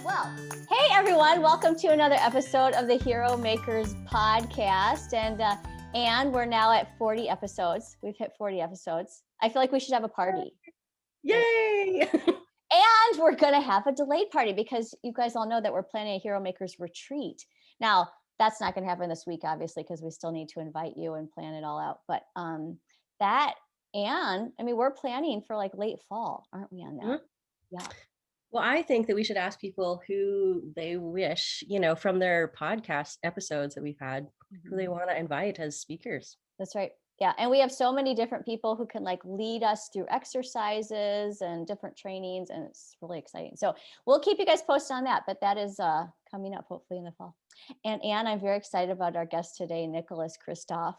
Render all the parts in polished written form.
Well, hey everyone, welcome to another episode of the Heromakers Podcast. And we're now at 40 episodes. We've hit 40 episodes. I feel like we should have a party. Yay! And we're going to have a delayed party because you guys all know that we're planning a Heromakers retreat. Now, that's not going to happen this week, obviously, because we still need to invite you and plan it all out. But we're planning for like late fall, aren't we on that? Mm-hmm. Yeah. Well, I think that we should ask people who they wish, from their podcast episodes that we've had, who they want to invite as speakers. That's right. Yeah. And we have so many different people who can like lead us through exercises and different trainings. And it's really exciting. So we'll keep you guys posted on that. But that is coming up hopefully in the fall. And Anne, I'm very excited about our guest today, Nicholas Kristoff,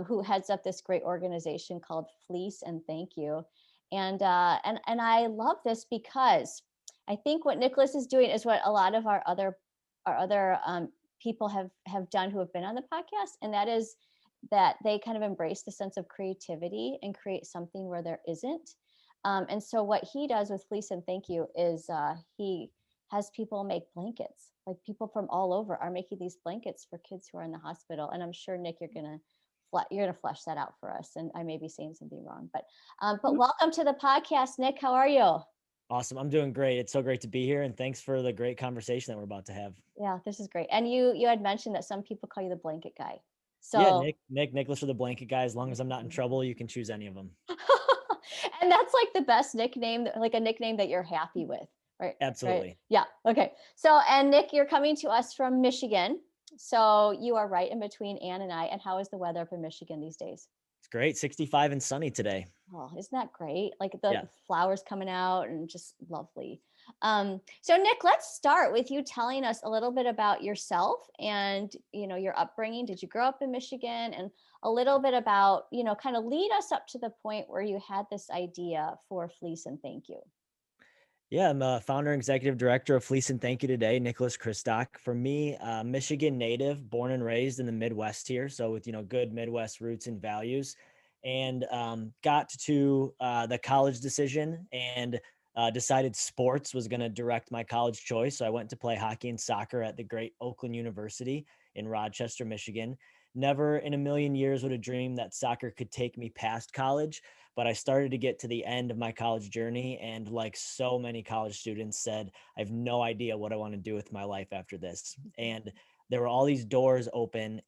who heads up this great organization called Fleece Thank You. And I love this because I think what Nicholas is doing is what a lot of our other people have done who have been on the podcast. And that is that they kind of embrace the sense of creativity and create something where there isn't. And so what he does with Fleece Thank You is he has people make blankets. Like people from all over are making these blankets for kids who are in the hospital. And I'm sure, Nick, you're gonna flesh that out for us. And I may be saying something wrong, but welcome to the podcast, Nick. How are you? Awesome. I'm doing great. It's so great to be here. And thanks for the great conversation that we're about to have. Yeah, this is great. And you had mentioned that some people call you the blanket guy. So yeah, Nicholas are the blanket guy. As long as I'm not in trouble, you can choose any of them. And that's like the best nickname, like a nickname that you're happy with, right? Absolutely. Right? Yeah. Okay. So, and Nick, you're coming to us from Michigan. So you are right in between Anne and I. And how is the weather up in Michigan these days? It's great. 65 and sunny today. Oh, isn't that great? Like the flowers coming out and just lovely. So Nick, let's start with you telling us a little bit about yourself and, your upbringing. Did you grow up in Michigan? And a little bit about, kind of lead us up to the point where you had this idea for Fleece Thank You. Yeah, I'm a founder and executive director of Fleece Thank You today, Nicholas Kristock. For me, Michigan native, born and raised in the Midwest here. So with, good Midwest roots and values, and got to the college decision and decided sports was going to direct my college choice. So I went to play hockey and soccer at the great Oakland University in Rochester, Michigan. Never in a million years would have dreamed that soccer could take me past college, but I started to get to the end of my college journey. And like so many college students said, I have no idea what I want to do with my life after this. And there were all these doors open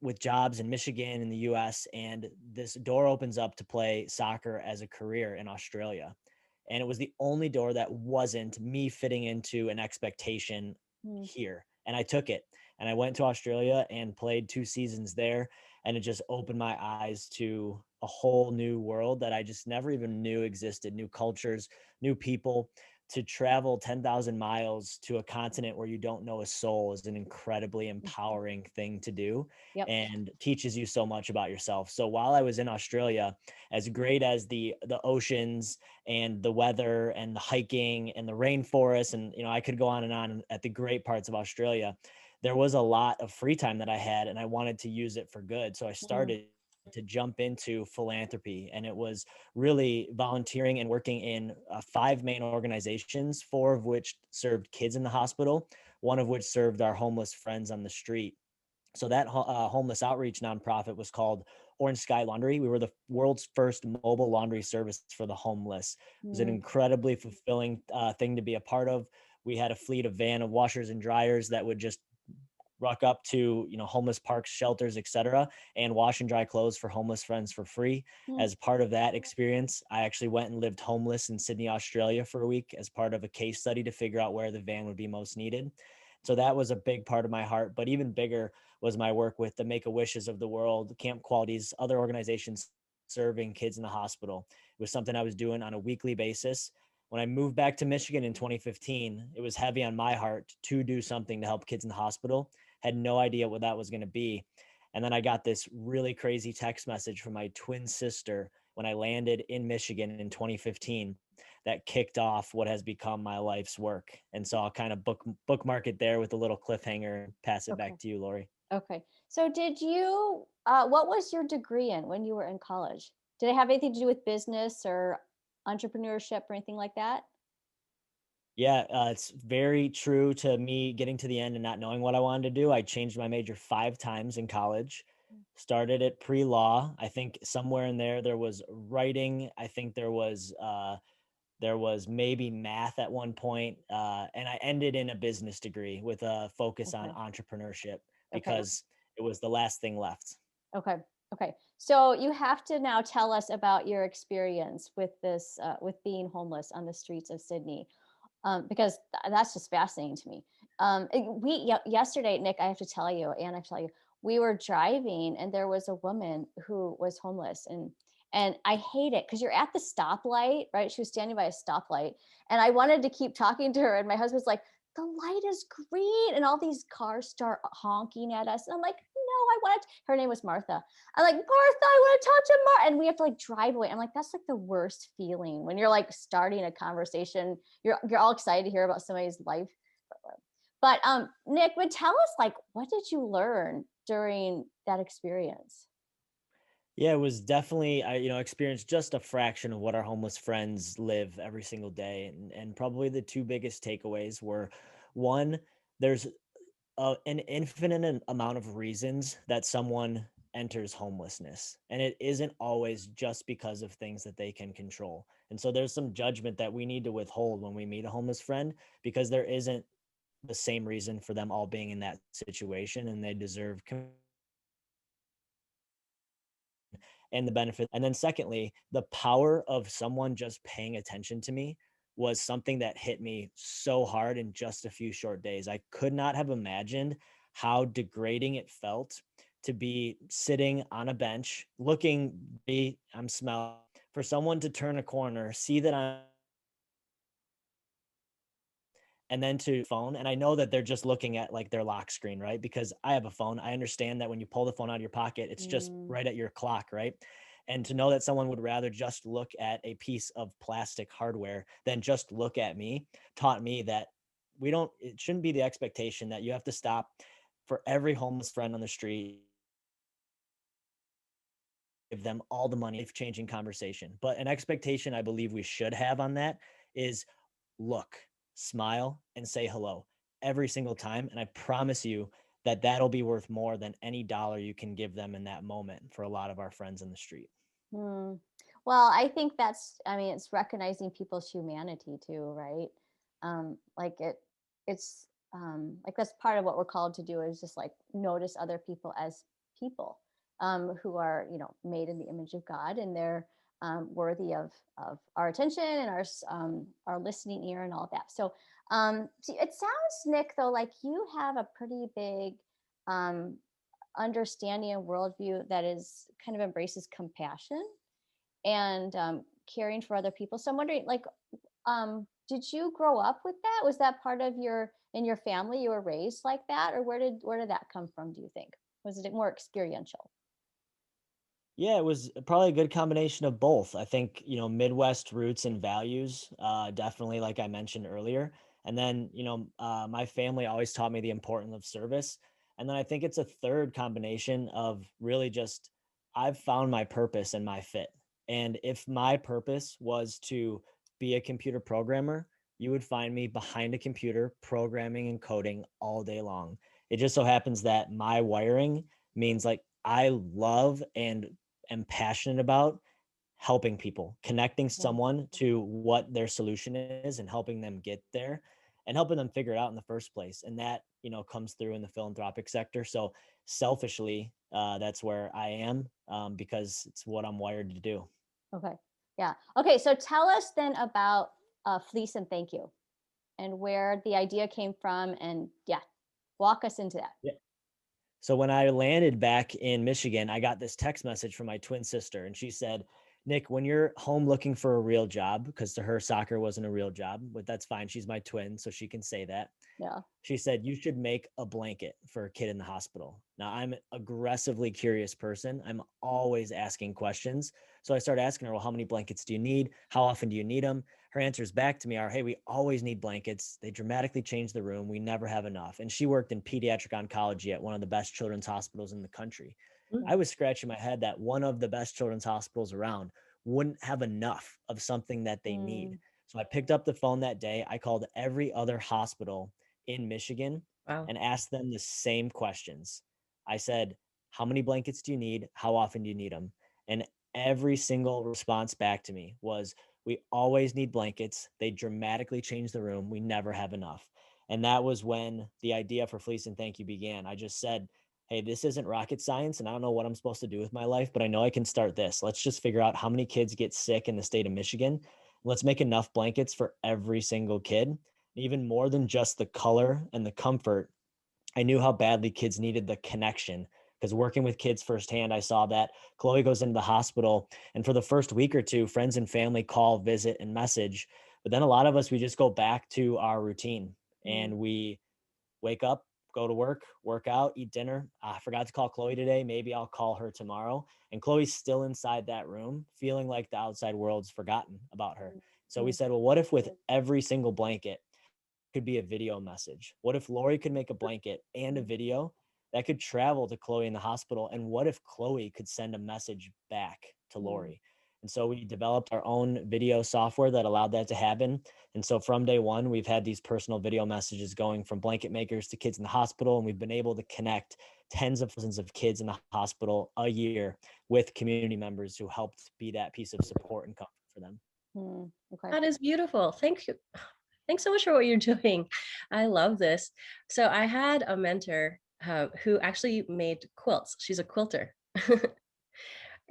with jobs in Michigan, in the US, and this door opens up to play soccer as a career in Australia. And it was the only door that wasn't me fitting into an expectation here. And I took it. And I went to Australia and played 2 seasons there. And it just opened my eyes to a whole new world that I just never even knew existed, new cultures, new people. To travel 10,000 miles to a continent where you don't know a soul is an incredibly empowering thing to do. Yep. And teaches you so much about yourself. So while I was in Australia, as great as the oceans and the weather and the hiking and the rainforest, and I could go on and on at the great parts of Australia, there was a lot of free time that I had and I wanted to use it for good. So I started to jump into philanthropy, and it was really volunteering and working in 5 main organizations, 4 of which served kids in the hospital, 1 of which served our homeless friends on the street. So that homeless outreach nonprofit was called Orange Sky Laundry. We were the world's first mobile laundry service for the homeless. It was an incredibly fulfilling thing to be a part of. We had a fleet of van of washers and dryers that would just ruck up to, homeless parks, shelters, etc., and wash and dry clothes for homeless friends for free. As part of that experience, I actually went and lived homeless in Sydney, Australia for a week as part of a case study to figure out where the van would be most needed. So that was a big part of my heart, but even bigger was my work with the Make-A-Wishes of the world, Camp Qualities, other organizations serving kids in the hospital. It was something I was doing on a weekly basis. When I moved back to Michigan in 2015, it was heavy on my heart to do something to help kids in the hospital. Had no idea what that was going to be. And then I got this really crazy text message from my twin sister when I landed in Michigan in 2015 that kicked off what has become my life's work. And so I'll kind of bookmark it there with a little cliffhanger and pass it back to you, Lori. Okay. So did you, what was your degree in when you were in college? Did it have anything to do with business or entrepreneurship or anything like that? Yeah, it's very true to me getting to the end and not knowing what I wanted to do. I changed my major 5 times in college, started at pre-law. I think somewhere in there was writing. I think there was maybe math at one point, and I ended in a business degree with a focus on Okay. entrepreneurship Okay. because it was the last thing left. Okay. Okay. So you have to now tell us about your experience with this, with being homeless on the streets of Sydney, because that's just fascinating to me. Yesterday, Nick, I have to tell you, and I have to tell you, we were driving and there was a woman who was homeless, and I hate it because you're at the stoplight, right? She was standing by a stoplight, and I wanted to keep talking to her, and my husband's like, the light is green, and all these cars start honking at us, and I'm like, no, I want to. Her name was Martha. I'm like, Martha, I want to talk to Martha, and we have to like drive away. I'm like, that's like the worst feeling when you're like starting a conversation. You're all excited to hear about somebody's life. But Nick, would tell us, like, what did you learn during that experience? Yeah, it was definitely I experienced just a fraction of what our homeless friends live every single day, and probably the two biggest takeaways were, one, there's an infinite amount of reasons that someone enters homelessness, and it isn't always just because of things that they can control. And so there's some judgment that we need to withhold when we meet a homeless friend, because there isn't the same reason for them all being in that situation, and they deserve and the benefit. And then secondly, the power of someone just paying attention to me was something that hit me so hard in just a few short days. I could not have imagined how degrading it felt to be sitting on a bench looking, I'm smelling, for someone to turn a corner, see that I'm, and then to phone. And I know that they're just looking at like their lock screen, right? Because I have a phone. I understand that when you pull the phone out of your pocket, it's just Mm, right at your clock, right? And to know that someone would rather just look at a piece of plastic hardware than just look at me taught me that it shouldn't be the expectation that you have to stop for every homeless friend on the street, give them all the money, life changing conversation. But an expectation I believe we should have on that is look, smile, and say hello every single time. And I promise you that that'll be worth more than any dollar you can give them in that moment for a lot of our friends in the street. hmm. Well, I think that's, I mean, it's recognizing people's humanity too, right? Like it's like that's part of what we're called to do, is just like notice other people as people, who are, made in the image of God, and they're worthy of our attention and our listening ear and all that. So, it sounds, Nick, though, like you have a pretty big um, understanding and worldview that is kind of embraces compassion and caring for other people. So I'm wondering, like, did you grow up with that? Was that part of in your family? You were raised like that, or where did that come from? Do you think, was it more experiential? Yeah, it was probably a good combination of both. I think, Midwest roots and values, definitely, like I mentioned earlier. And then, my family always taught me the importance of service. And then I think it's a third combination of really just, I've found my purpose and my fit. And if my purpose was to be a computer programmer, you would find me behind a computer programming and coding all day long. It just so happens that my wiring means like I love and am passionate about helping people, connecting Yeah. someone to what their solution is and helping them get there and helping them figure it out in the first place. And that, comes through in the philanthropic sector. So selfishly, that's where I am, because it's what I'm wired to do. Okay. Yeah. Okay. So tell us then about Fleece and Thank You, and where the idea came from, and yeah, walk us into that. Yeah. So when I landed back in Michigan, I got this text message from my twin sister, and she said, Nick, when you're home looking for a real job, because to her, soccer wasn't a real job, but that's fine. She's my twin, so she can say that. Yeah. She said, you should make a blanket for a kid in the hospital. Now, I'm an aggressively curious person. I'm always asking questions. So I started asking her, well, how many blankets do you need? How often do you need them? Her answers back to me are, hey, we always need blankets. They dramatically change the room. We never have enough. And she worked in pediatric oncology at one of the best children's hospitals in the country. Mm. I was scratching my head that one of the best children's hospitals around wouldn't have enough of something that they need. Mm, So I picked up the phone that day. I called every other hospital in Michigan Wow. and asked them the same questions. I said, how many blankets do you need? How often do you need them? And every single response back to me was, we always need blankets. They dramatically change the room. We never have enough. And that was when the idea for Fleece and Thank You began. I just said, hey, this isn't rocket science and I don't know what I'm supposed to do with my life, but I know I can start this. Let's just figure out how many kids get sick in the state of Michigan. Let's make enough blankets for every single kid. Even more than just the color and the comfort, I knew how badly kids needed the connection, because working with kids firsthand, I saw that Chloe goes into the hospital and for the first week or two, friends and family call, visit, and message. But then a lot of us, we just go back to our routine and we wake up, go to work, work out, eat dinner. I forgot to call Chloe today. Maybe I'll call her tomorrow. And Chloe's still inside that room, feeling like the outside world's forgotten about her. So we said, well, what if with every single blanket could be a video message? What if Lori could make a blanket and a video that could travel to Chloe in the hospital? And what if Chloe could send a message back to Lori? And so we developed our own video software that allowed that to happen. And so from day one, we've had these personal video messages going from blanket makers to kids in the hospital. And we've been able to connect tens of thousands of kids in the hospital a year with community members who helped be that piece of support and comfort for them. Okay. That is beautiful. Thank you. Thanks so much for what you're doing. I love this. So I had a mentor who actually made quilts. She's a quilter.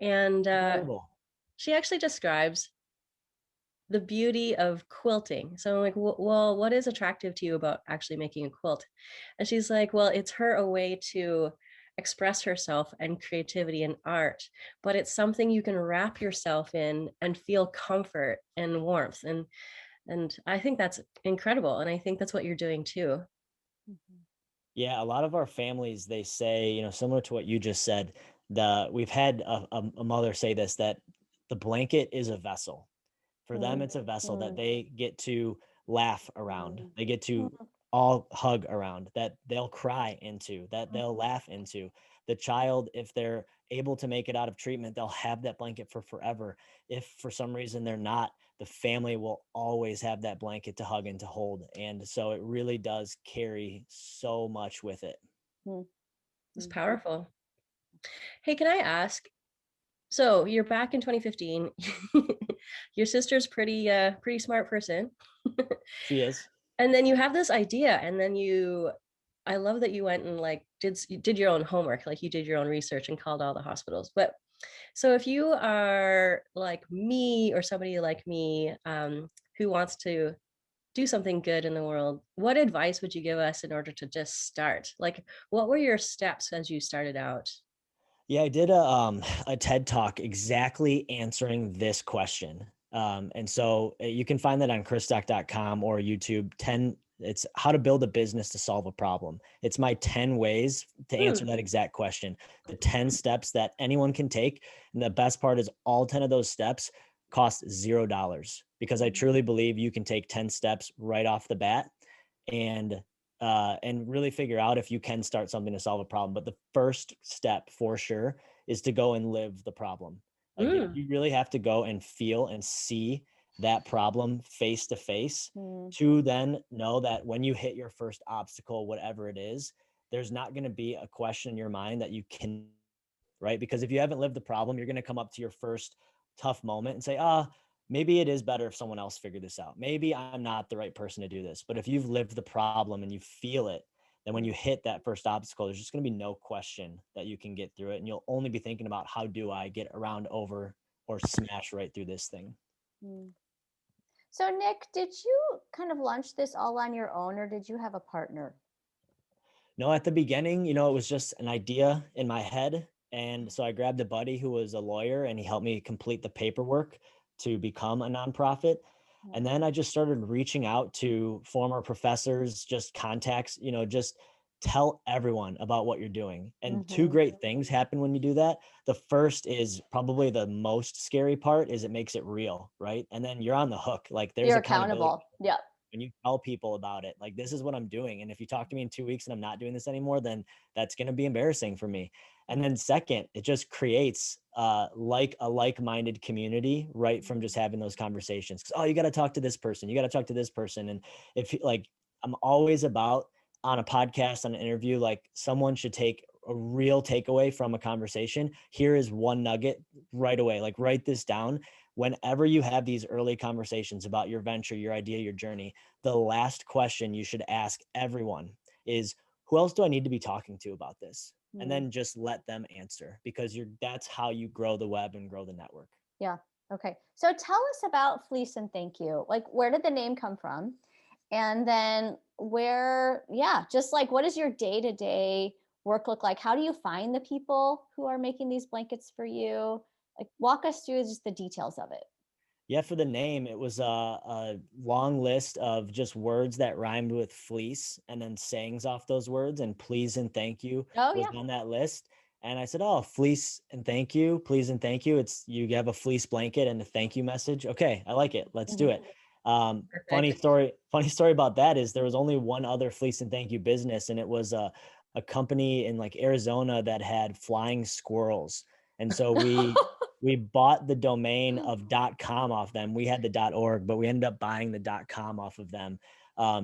And Incredible. she actually describes the beauty of quilting. So I'm like, well, what is attractive to you about actually making a quilt? And she's like, well, it's a way to express herself and creativity and art, but it's something you can wrap yourself in and feel comfort and warmth. And I think that's incredible. And I think that's what you're doing too. Yeah, a lot of our families, they say, you know, similar to what you just said, we've had a mother say this, that the blanket is a vessel. For them, it's a vessel that they get to laugh around. They get to all hug around, that they'll cry into, that they'll laugh into. The child, if they're able to make it out of treatment, they'll have that blanket for forever. If for some reason they're not, the family will always have that blanket to hug and to hold. And so it really does carry so much with it. It's powerful. Hey, can I ask, so you're back in 2015. Your sister's pretty smart person. She is. And then you have this idea, and then I love that you went and like did your own homework, like you did your own research and called all the hospitals. But so if you are like me or somebody like me who wants to do something good in the world, what advice would you give us in order to just start? Like, what were your steps as you started out? Yeah, I did a TED Talk exactly answering this question. And so you can find that on kristock.com or YouTube. It's how to build a business to solve a problem. It's my 10 ways to answer that exact question. The 10 steps that anyone can take. And the best part is all 10 of those steps cost $0, because I truly believe you can take 10 steps right off the bat and really figure out if you can start something to solve a problem. But the first step for sure is to go and live the problem. Like you really have to go and feel and see that problem face to face to then know that when you hit your first obstacle, whatever it is, there's not going to be a question in your mind that you can, right? Because if you haven't lived the problem, you're going to come up to your first tough moment and say, maybe it is better if someone else figured this out. Maybe I'm not the right person to do this. But if you've lived the problem and you feel it, then when you hit that first obstacle, there's just going to be no question that you can get through it. And you'll only be thinking about, how do I get around, over, or smash right through this thing? So Nick, did you kind of launch this all on your own, or did you have a partner? No, at the beginning, it was just an idea in my head. And so I grabbed a buddy who was a lawyer, and he helped me complete the paperwork to become a nonprofit. And then I just started reaching out to former professors, just contacts, just tell everyone about what you're doing. And two great things happen when you do that. The first is probably the most scary part, is it makes it real, right? And then you're on the hook. Like you're accountable. Yeah. when you tell people about it, like, this is what I'm doing. And if you talk to me in 2 weeks and I'm not doing this anymore, then that's going to be embarrassing for me. And then second, it just creates like a like-minded community right from just having those conversations. 'Cause, oh, you got to talk to this person. You got to talk to this person. And if like, I'm always about on a podcast, on an interview, like someone should take a real takeaway from a conversation. Here is one nugget right away. Like write this down. Whenever you have these early conversations about your venture, your idea, your journey, the last question you should ask everyone is, who else do I need to be talking to about this? And then just let them answer, because that's how you grow the web and grow the network. Yeah. Okay. So tell us about Fleece and Thank You. Like, where did the name come from? And then just like, what does your day-to-day work look like? How do you find the people who are making these blankets for you? Like, walk us through just the details of it. Yeah, for the name, it was a long list of just words that rhymed with fleece and then sayings off those words, and please and thank you was on that list. And I said, oh, fleece and thank you, please and thank you. It's, you have a fleece blanket and a thank you message. Okay, I like it. Let's do it. Funny story about that is there was only one other fleece and thank you business, and it was a company in like Arizona that had flying squirrels. And so we bought the domain of .com off them. We had the .org, but we ended up buying the .com off of them,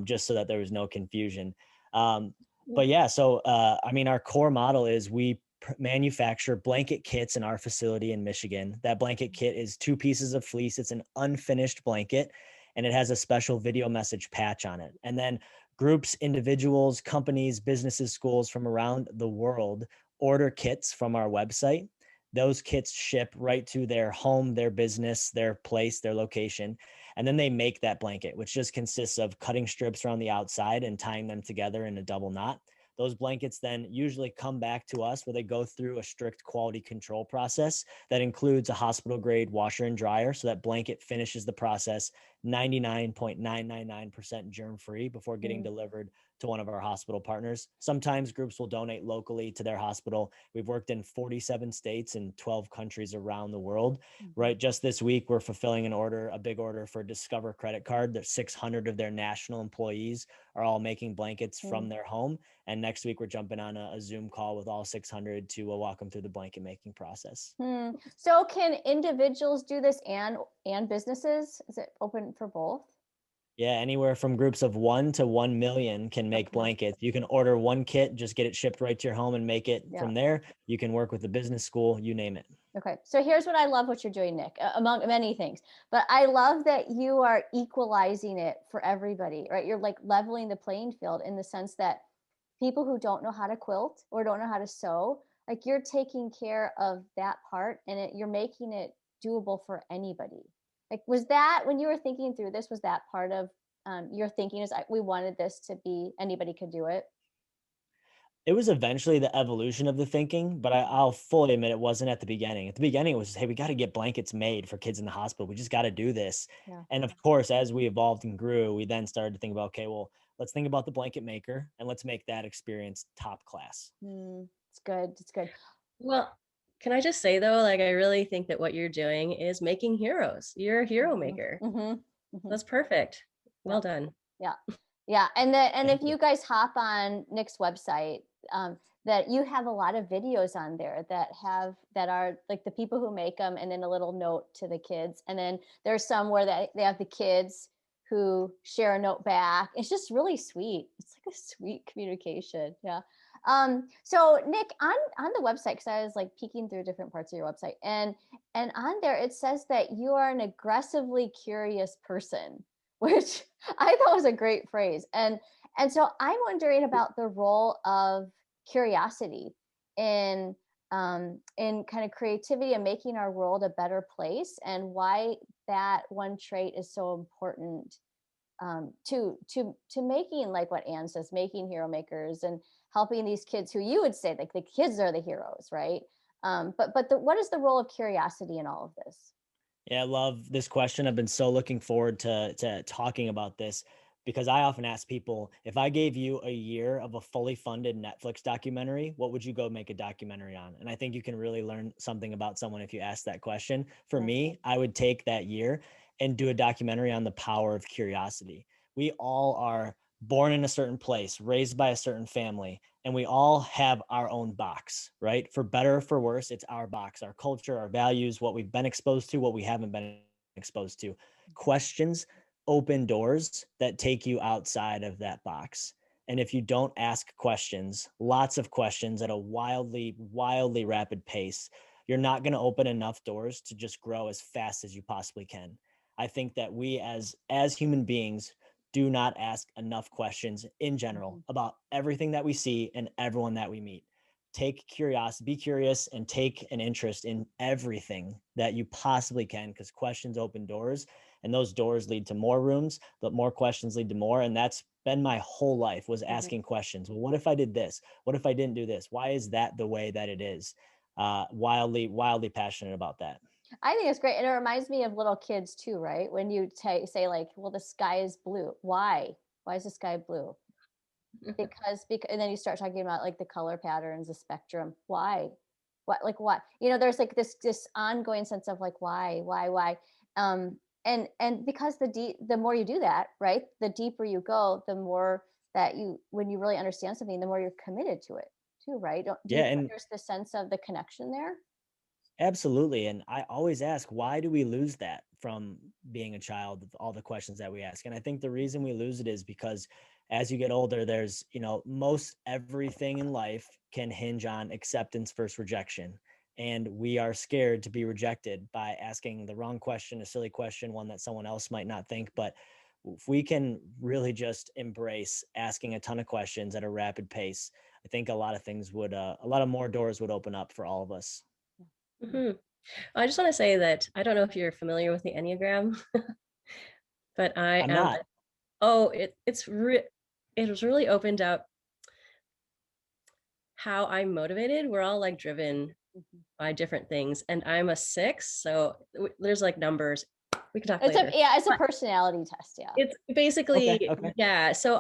just so that there was no confusion. But yeah, so I mean, our core model is we manufacture blanket kits in our facility in Michigan. That blanket kit is 2 pieces of fleece. It's an unfinished blanket, and it has a special video message patch on it. And then groups, individuals, companies, businesses, schools from around the world order kits from our website. Those kits ship right to their home, their business, their place, their location. And then they make that blanket, which just consists of cutting strips around the outside and tying them together in a double knot. Those blankets then usually come back to us where they go through a strict quality control process that includes a hospital grade washer and dryer. So that blanket finishes the process 99.999% germ free before getting delivered to one of our hospital partners. Sometimes groups will donate locally to their hospital. We've worked in 47 states and 12 countries around the world. Right. Just this week, we're fulfilling a big order for Discover credit card. There's 600 of their national employees are all making blankets from their home. And next week, we're jumping on a Zoom call with all 600 to walk them through the blanket making process. So can individuals do this and businesses? Is it open for both? Yeah, anywhere from groups of 1 to 1 million can make blankets. You can order one kit, just get it shipped right to your home and make it from there. You can work with the business school, you name it. Okay. So here's what I love what you're doing, Nick, among many things, but I love that you are equalizing it for everybody, right? You're like leveling the playing field in the sense that people who don't know how to quilt or don't know how to sew, like you're taking care of that part, and you're making it doable for anybody. Like, was that, when you were thinking through this, was that part of your thinking, is we wanted this to be, anybody could do it? It was eventually the evolution of the thinking, but I'll fully admit it wasn't at the beginning. At the beginning, it was just, hey, we got to get blankets made for kids in the hospital. We just got to do this. Yeah. And of course, as we evolved and grew, we then started to think about, okay, well, let's think about the blanket maker and let's make that experience top class. It's good. It's good. Well, can I just say though, like, I really think that what you're doing is making heroes. You're a hero maker. That's perfect. Well done. Yeah. Yeah. And if you guys hop on Nick's website, that you have a lot of videos on there that are like the people who make them, and then a little note to the kids. And then there's some where they have the kids who share a note back. It's just really sweet. It's like a sweet communication. Yeah. So Nick, on the website, because I was like peeking through different parts of your website, and on there it says that you are an aggressively curious person, which I thought was a great phrase. And so I'm wondering about the role of curiosity in kind of creativity and making our world a better place, and why that one trait is so important to making, like what Anne says, making hero makers and helping these kids who you would say like the kids are the heroes, right? But what is the role of curiosity in all of this? Yeah, I love this question. I've been so looking forward to talking about this, because I often ask people, if I gave you a year of a fully funded Netflix documentary, what would you go make a documentary on? And I think you can really learn something about someone if you ask that question. For me, I would take that year and do a documentary on the power of curiosity, we all are born in a certain place, raised by a certain family, and we all have our own box, right? For better or for worse, it's our box, our culture, our values, what we've been exposed to, what we haven't been exposed to. Questions open doors that take you outside of that box. And if you don't ask questions, lots of questions at a wildly rapid pace, you're not going to open enough doors to just grow as fast as you possibly can. I think that we as human beings do not ask enough questions in general about everything that we see and everyone that we meet. Be curious, and take an interest in everything that you possibly can, because questions open doors, and those doors lead to more rooms, but more questions lead to more. And that's been my whole life, was asking questions. Well, what if I did this? What if I didn't do this? Why is that the way that it is? Wildly passionate about that. I think it's great. And it reminds me of little kids too, right? When you say like, well, the sky is blue. Why? Why is the sky blue? Because, and then you start talking about like the color patterns, the spectrum. Why? What? You know, there's like this ongoing sense of like, why? And because the more you do that, right? The deeper you go, the more that when you really understand something, the more you're committed to it too, right? Do you think there's the sense of the connection there? Absolutely. And I always ask, why do we lose that from being a child, all the questions that we ask? And I think the reason we lose it is because as you get older, there's, most everything in life can hinge on acceptance versus rejection. And we are scared to be rejected by asking the wrong question, a silly question, one that someone else might not think. But if we can really just embrace asking a ton of questions at a rapid pace, I think a lot of more doors would open up for all of us. Mm-hmm. I just want to say that I don't know if you're familiar with the Enneagram, but I'm not. It was really opened up how I'm motivated. We're all like driven by different things, and I'm a 6, so there's like numbers. We can talk later. It's a personality test. Yeah, it's basically okay. Yeah. So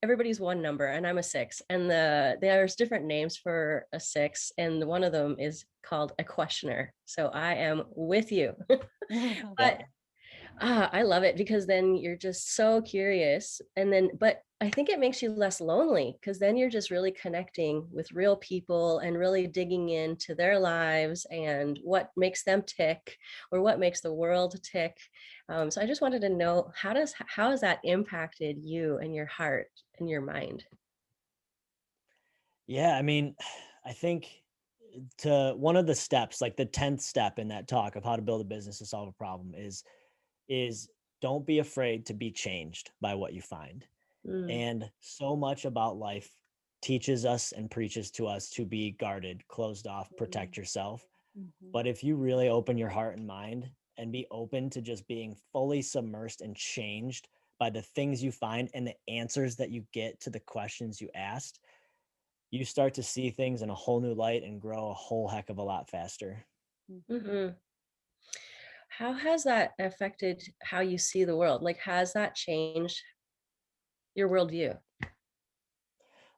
everybody's one number, and I'm a 6, and there's different names for a 6, and one of them is called a questioner. So I am with you. But I love it, because then you're just so curious, but I think it makes you less lonely, because then you're just really connecting with real people and really digging into their lives and what makes them tick, or what makes the world tick. So I just wanted to know, how has that impacted you and your heart and your mind? Yeah, I mean, I think to one of the steps, like the 10th step in that talk of how to build a business to solve a problem is don't be afraid to be changed by what you find. And so much about life teaches us and preaches to us to be guarded, closed off, protect yourself. But if you really open your heart and mind and be open to just being fully submersed and changed by the things you find and the answers that you get to the questions you asked, you start to see things in a whole new light and grow a whole heck of a lot faster. Mm-hmm. How has that affected how you see the world? Like, has that changed your worldview?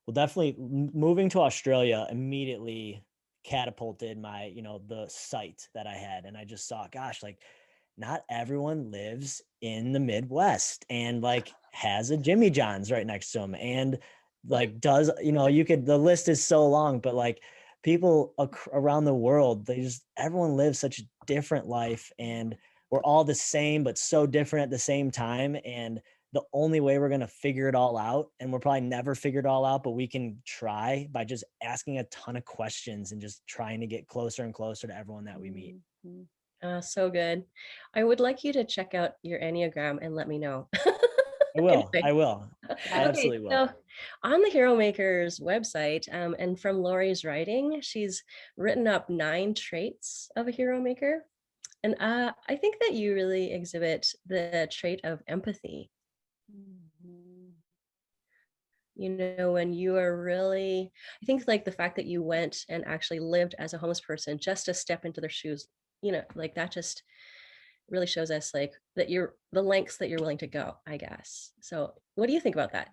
Well, definitely moving to Australia immediately catapulted my, the sight that I had. And I just saw, gosh, like not everyone lives in the Midwest and like has a Jimmy John's right next to them. And like does, the list is so long, but like people around the world, everyone lives such a different life, and we're all the same, but so different at the same time. And the only way we're going to figure it all out, and we'll probably never figure it all out, but we can try by just asking a ton of questions and just trying to get closer and closer to everyone that we meet. So good. I would like you to check out your Enneagram and let me know. I will. Anyway. I will. I absolutely will. So on the Heromakers website, and from Lori's writing, she's written up 9 traits of a hero maker. And I think that you really exhibit the trait of empathy. When you are really, I think like the fact that you went and actually lived as a homeless person just to step into their shoes, like that just really shows us like that you're the lengths that you're willing to go, I guess. So what do you think about that?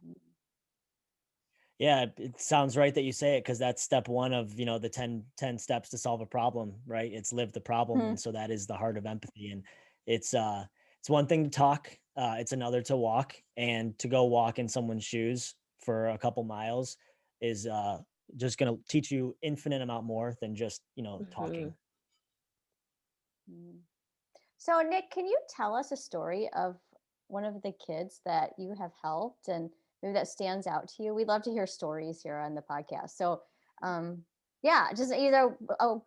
Yeah, it sounds right that you say it, because that's step 1 of, the 10 steps to solve a problem, right? It's live the problem. And so that is the heart of empathy. And it's it's one thing to talk. It's another to walk, and to go walk in someone's shoes for a couple miles is just going to teach you infinite amount more than just, talking. Mm. So, Nick, can you tell us a story of one of the kids that you have helped and maybe that stands out to you? We'd love to hear stories here on the podcast. So, yeah, just either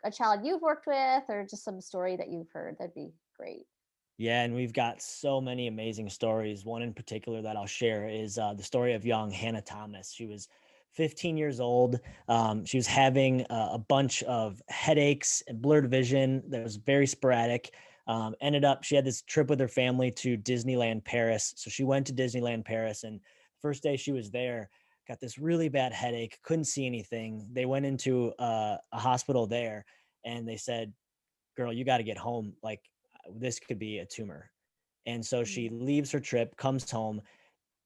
a child you've worked with or just some story that you've heard. That'd be great. Yeah, and we've got so many amazing stories. One in particular that I'll share is the story of young Hannah Thomas. She was 15 years old. She was having a bunch of headaches and blurred vision that was very sporadic. Ended up, she had this trip with her family to Disneyland Paris. So she went to Disneyland Paris, and first day she was there, got this really bad headache, couldn't see anything. They went into a hospital there, and they said, girl, you got to get home. Like, this could be a tumor. And so she leaves her trip, comes home,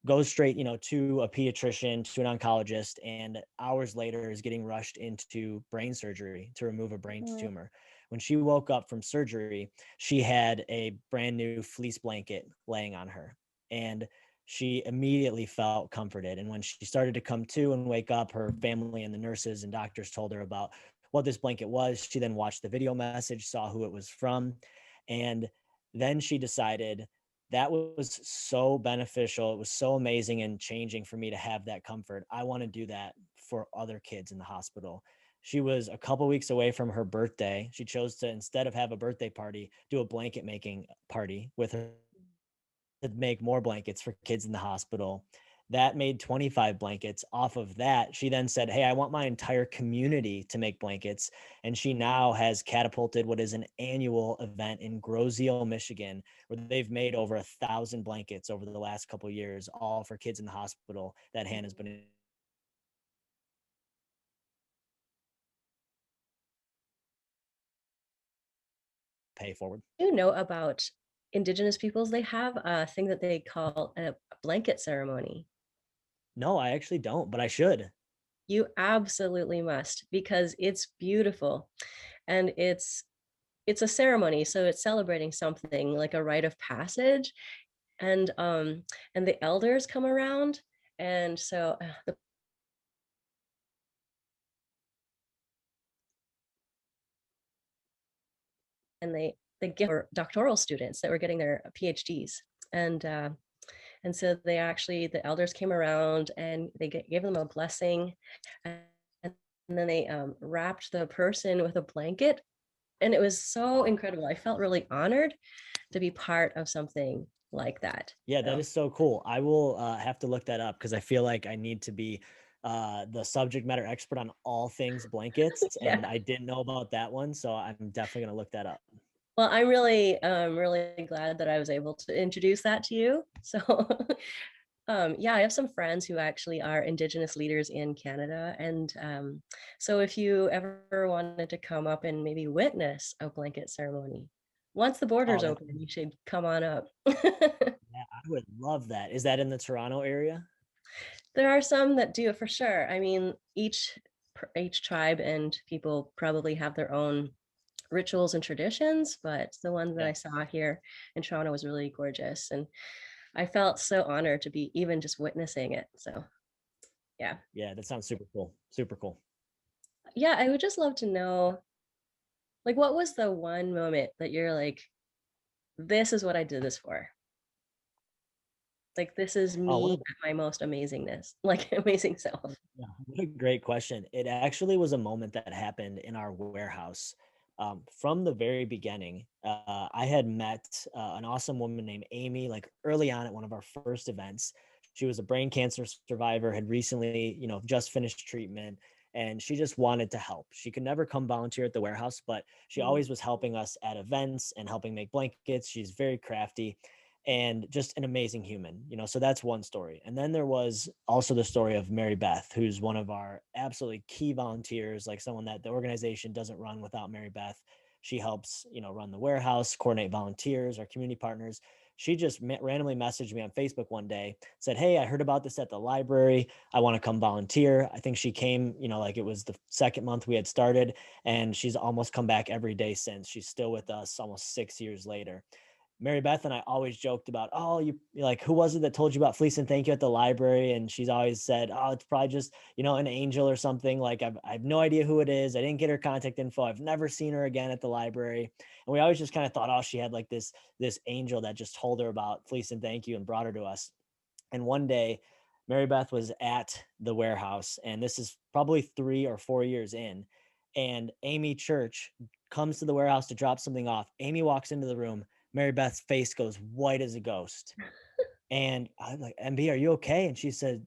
goes straight, to a pediatrician, to an oncologist, and hours later is getting rushed into brain surgery to remove a brain tumor. When she woke up from surgery, she had a brand new fleece blanket laying on her, and she immediately felt comforted. And when she started to come to and wake up, her family and the nurses and doctors told her about what this blanket was. She then watched the video message, saw who it was from, and then she decided that was so beneficial. It was so amazing and changing for me to have that comfort. I want to do that for other kids in the hospital. She was a couple weeks away from her birthday. She chose to, instead of have a birthday party, do a blanket making party with her to make more blankets for kids in the hospital. That made 25 blankets. Off of that, she then said, hey, I want my entire community to make blankets. And she now has catapulted what is an annual event in Groseal, Michigan, where they've made over 1,000 blankets over the last couple of years, all for kids in the hospital that Hannah's been pay forward. You know about Indigenous peoples, they have a thing that they call a blanket ceremony. No, I actually don't, but I should. You absolutely must, because it's beautiful, and it's a ceremony, so it's celebrating something like a rite of passage, and the elders come around, and so they give doctoral students that were getting their PhDs, and so the elders came around and they gave them a blessing, and then they wrapped the person with a blanket, and it was so incredible. I felt really honored to be part of something like that. Yeah, that is so cool. I will have to look that up because I feel like I need to be the subject matter expert on all things blankets, Yeah. and I didn't know about that one, so I'm definitely going to look that up. Well, I'm really glad that I was able to introduce that to you. So, yeah, I have some friends who actually are Indigenous leaders in Canada. And so if you ever wanted to come up and maybe witness a blanket ceremony, once the borders open, you should come on up. Yeah, I would love that. Is that in the Toronto area? There are some that do it for sure. I mean, each tribe and people probably have their own rituals and traditions, but the one that I saw here in Toronto was really gorgeous, and I felt so honored to be even just witnessing it. So yeah, that sounds super cool. Super cool. Yeah, I would just love to know, like, what was the one moment that you're like, this is what I did this for? Like, this is me at my most amazingness, like amazing self. Yeah, what a great question. It actually was a moment that happened in our warehouse. From the very beginning, I had met an awesome woman named Amy, like early on at one of our first events. She was a brain cancer survivor, had recently, just finished treatment, and she just wanted to help. She could never come volunteer at the warehouse, but she always was helping us at events and helping make blankets. She's very crafty and just an amazing human, so that's one story. And then there was also the story of Mary Beth, who's one of our absolutely key volunteers, like someone that the organization doesn't run without Mary Beth. She helps, run the warehouse, coordinate volunteers, our community partners. She just randomly messaged me on Facebook one day, said, hey, I heard about this at the library. I want to come volunteer. I think she came, like it was the second month we had started, and she's almost come back every day since. She's still with us almost 6 years later. Mary Beth and I always joked about, oh, you like, who was it that told you about Fleece and Thank You at the library? And she's always said, oh, it's probably just, an angel or something. Like, I have no idea who it is. I didn't get her contact info. I've never seen her again at the library. And we always just kind of thought, oh, she had like this angel that just told her about Fleece and Thank You and brought her to us. And one day, Mary Beth was at the warehouse, and this is probably 3 or 4 years in. And Amy Church comes to the warehouse to drop something off. Amy walks into the room. Mary Beth's face goes white as a ghost. And I'm like, MB, are you okay? And she said,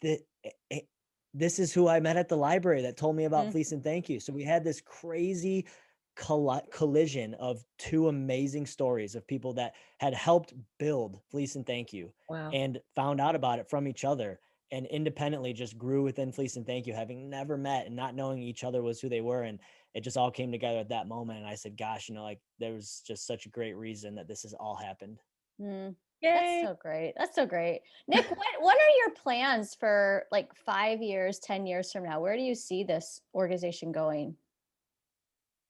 this is who I met at the library that told me about Fleece and Thank You. So we had this crazy collision of 2 amazing stories of people that had helped build Fleece and Thank You. Wow. And found out about it from each other and independently just grew within Fleece and Thank You, having never met and not knowing each other was who they were. And it just all came together at that moment. And I said, gosh, like there was just such a great reason that this has all happened. That's so great. That's so great. Nick, what are your plans for like 5 years, 10 years from now? Where do you see this organization going?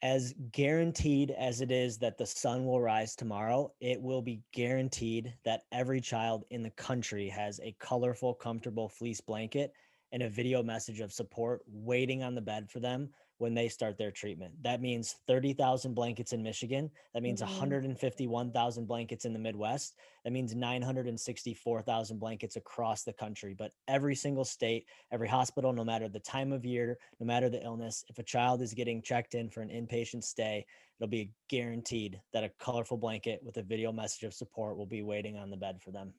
As guaranteed as it is that the sun will rise tomorrow, it will be guaranteed that every child in the country has a colorful, comfortable fleece blanket and a video message of support waiting on the bed for them when they start their treatment. That means 30,000 blankets in Michigan. That means 151,000 blankets in the Midwest. That means 964,000 blankets across the country. But every single state, every hospital, no matter the time of year, no matter the illness, if a child is getting checked in for an inpatient stay, it'll be guaranteed that a colorful blanket with a video message of support will be waiting on the bed for them.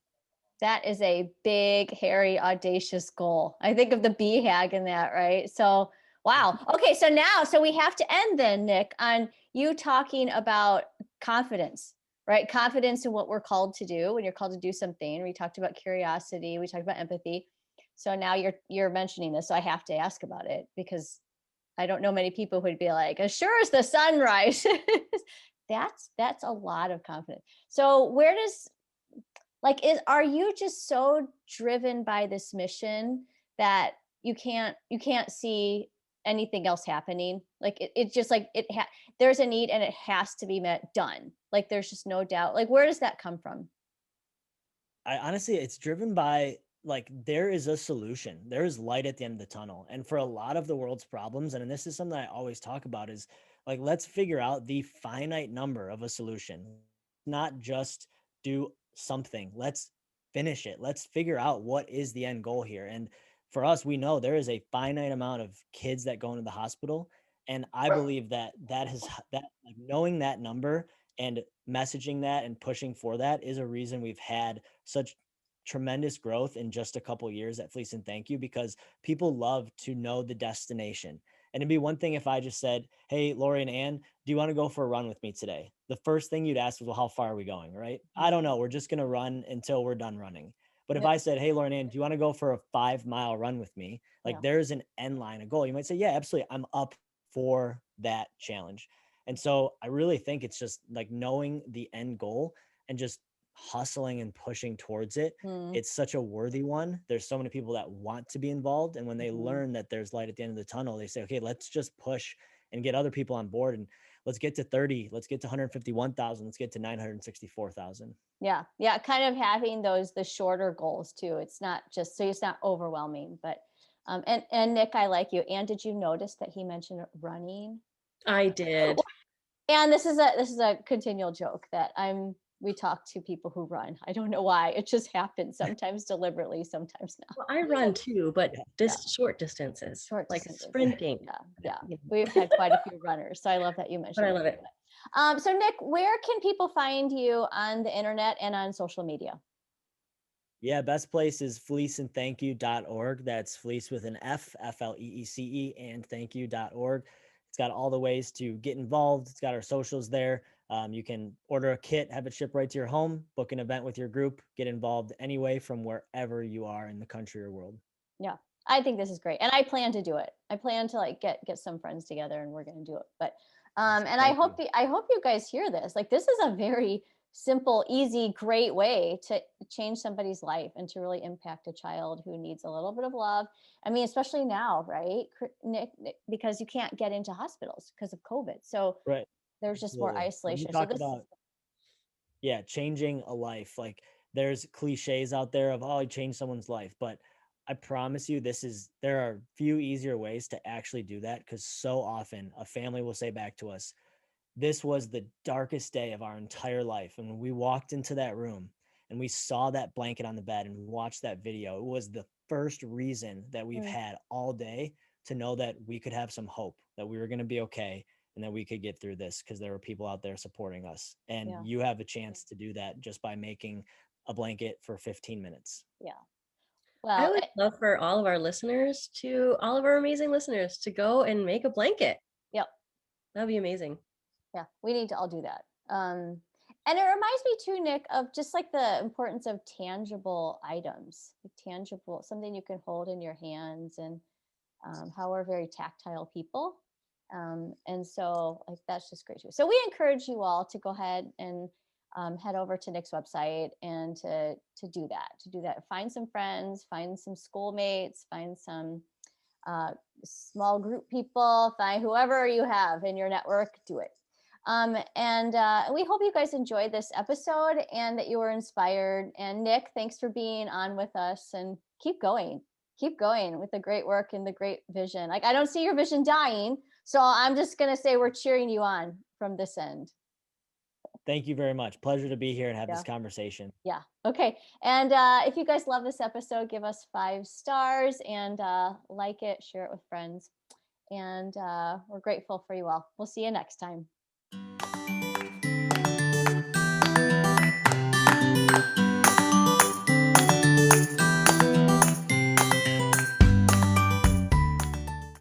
That is a big, hairy, audacious goal. I think of the BHAG in that, right? So, wow. Okay, so we have to end then, Nick, on you talking about confidence, right? Confidence in what we're called to do when you're called to do something. We talked about curiosity, we talked about empathy. So now you're mentioning this, so I have to ask about it because I don't know many people who'd be like, as sure as the sun rises. That's a lot of confidence. So where does are you just so driven by this mission that you can't see anything else happening? Like it's just like there's a need and it has to be met, done. Like there's just no doubt. Like where does that come from? I honestly, it's driven by like there is a solution. There is light at the end of the tunnel. And for a lot of the world's problems, and this is something I always talk about, is like let's figure out the finite number of a solution. Not just do something. Let's finish it. Let's figure out what is the end goal here. And for us, we know there is a finite amount of kids that go into the hospital. And I believe that like knowing that number and messaging that and pushing for that is a reason we've had such tremendous growth in just a couple years at Fleece and Thank You, because people love to know the destination. And it'd be one thing if I just said, hey, Lori and Ann, do you want to go for a run with me today? The first thing you'd ask was, well, how far are we going? Right? I don't know. We're just going to run until we're done running. But if I said, hey, Lori and Ann, do you want to go for a 5-mile run with me? Like there's an end line, a goal. You might say, yeah, absolutely. I'm up for that challenge. And so I really think it's just like knowing the end goal and just hustling and pushing towards it. It's such a worthy one. There's so many people that want to be involved. And when they learn that there's light at the end of the tunnel, they say, okay, let's just push and get other people on board. And let's get to 30, let's get to 151,000, let's get to 964,000. Yeah. Kind of having the shorter goals too. It's not just, so it's not overwhelming, but, and Nick, I like you. And did you notice that he mentioned running? I did. And this is a continual joke that we talk to people who run. I don't know why. It just happens sometimes deliberately, sometimes not. Well, I run too, but short distances, like sprinting. Yeah. We've had quite a few runners. So I love that you mentioned But I love it. So Nick, where can people find you on the internet and on social media? Yeah, best place is fleeceandthankyou.org. That's fleece with an F, Fleece, and thankyou.org. It's got all the ways to get involved. It's got our socials there. You can order a kit, have it shipped right to your home, book an event with your group, get involved anyway from wherever you are in the country or world. Yeah, I think this is great. And I plan to do it. I plan to like get some friends together and we're going to do it. But, and I hope you guys hear this. Like, this is a very simple, easy, great way to change somebody's life and to really impact a child who needs a little bit of love. I mean, especially now, right, Nick, because you can't get into hospitals because of COVID. So right. there's just more isolation. So Yeah, changing a life. Like there's cliches out there of, oh, I changed someone's life, but I promise you there are few easier ways to actually do that, because so often a family will say back to us, this was the darkest day of our entire life. And when we walked into that room and we saw that blanket on the bed and watched that video, it was the first reason that we've had all day to know that we could have some hope, that we were going to be okay, and that we could get through this, because there were people out there supporting us. And Yeah. you have a chance to do that just by making a blanket for 15 minutes. Yeah. I Well, would love for all of our listeners all of our amazing listeners to go and make a blanket. yep. That'd be amazing. Yeah, we need to all do that. And it reminds me too, Nick, of just like the importance of tangible items, like tangible, something you can hold in your hands, and how we're very tactile people. And so like that's just great too. So we encourage you all to go ahead and head over to Nick's website and to do that. Find some friends, find some schoolmates, find some small group people, find whoever you have in your network, do it. And we hope you guys enjoyed this episode and that you were inspired. And Nick, thanks for being on with us, and keep going with the great work and the great vision. Like, I don't see your vision dying. So I'm just going to say we're cheering you on from this end. Thank you very much. Pleasure to be here and have this conversation. Yeah. Okay. And if you guys love this episode, give us 5 stars and like it, share it with friends. And we're grateful for you all. We'll see you next time.